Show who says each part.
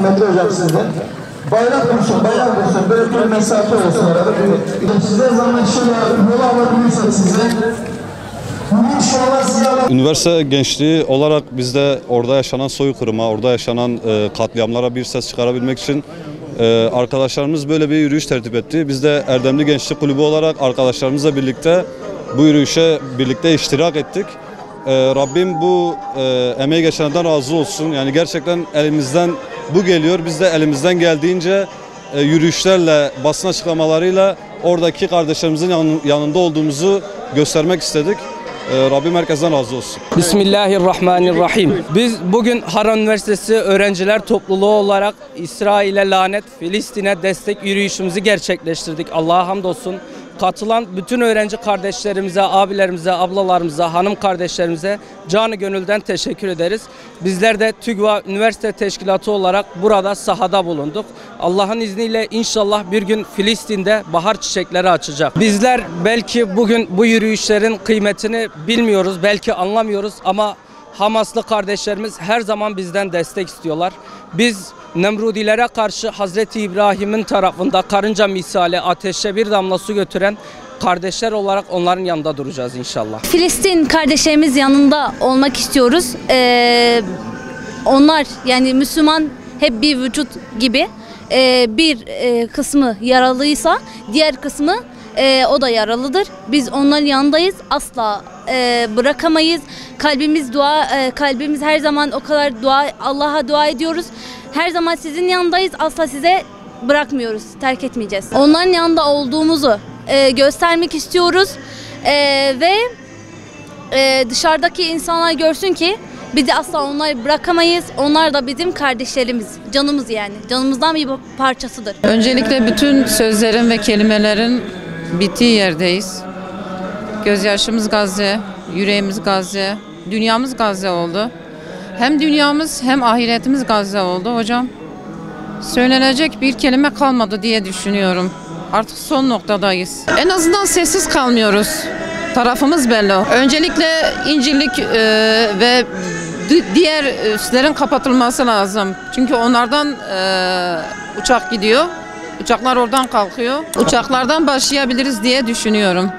Speaker 1: kıymetli hocam sizden. Bayrak dursun, bayrak dursun. Böyle bir mesafe olsun arada. Size zaman şöyle mola alabilirsek size.
Speaker 2: Üniversite gençliği olarak biz de orada yaşanan soykırıma, orada yaşanan katliamlara bir ses çıkarabilmek için arkadaşlarımız böyle bir yürüyüş tertip etti. Biz de Erdemli Gençlik Kulübü olarak arkadaşlarımızla birlikte bu yürüyüşe birlikte iştirak ettik. Rabbim bu emeği geçenlerden razı olsun. Yani gerçekten elimizden bu geliyor. Biz de elimizden geldiğince yürüyüşlerle, basın açıklamalarıyla oradaki kardeşlerimizin yanında olduğumuzu göstermek istedik. Rabbim herkesten razı olsun.
Speaker 3: Bismillahirrahmanirrahim. Biz bugün Harran Üniversitesi öğrenciler topluluğu olarak İsrail'e lanet, Filistin'e destek yürüyüşümüzü gerçekleştirdik. Allah'a hamdolsun. Katılan bütün öğrenci kardeşlerimize, abilerimize, ablalarımıza, hanım kardeşlerimize canı gönülden teşekkür ederiz. Bizler de TÜGVA Üniversite Teşkilatı olarak burada sahada bulunduk. Allah'ın izniyle inşallah bir gün Filistin'de bahar çiçekleri açacak. Bizler belki bugün bu yürüyüşlerin kıymetini bilmiyoruz, belki anlamıyoruz ama Hamaslı kardeşlerimiz her zaman bizden destek istiyorlar. Biz Nemrudilere karşı Hazreti İbrahim'in tarafında karınca misali ateşe bir damla su götüren kardeşler olarak onların yanında duracağız inşallah.
Speaker 4: Filistin kardeşlerimiz yanında olmak istiyoruz. Onlar yani Müslüman hep bir vücut gibi. Bir kısmı yaralıysa diğer kısmı o da yaralıdır. Biz onların yanındayız. Asla bırakamayız. Kalbimiz her zaman o kadar Allah'a dua ediyoruz. Her zaman sizin yanındayız. Asla size bırakmıyoruz. Terk etmeyeceğiz. Onların yanında olduğumuzu göstermek istiyoruz. Ve dışarıdaki insanlar görsün ki bizi asla onları bırakamayız. Onlar da bizim kardeşlerimiz. Canımız yani. Canımızdan bir parçasıdır.
Speaker 5: Öncelikle bütün sözlerin ve kelimelerin bittiği yerdeyiz. Gözyaşımız Gazze, yüreğimiz Gazze, dünyamız Gazze oldu. Hem dünyamız hem ahiretimiz Gazze oldu hocam. Söylenecek bir kelime kalmadı diye düşünüyorum. Artık son noktadayız. En azından sessiz kalmıyoruz. Tarafımız belli. Öncelikle İncirlik ve diğer üslerin kapatılması lazım. Çünkü onlardan uçak gidiyor. Uçaklar oradan kalkıyor. Uçaklardan başlayabiliriz diye düşünüyorum.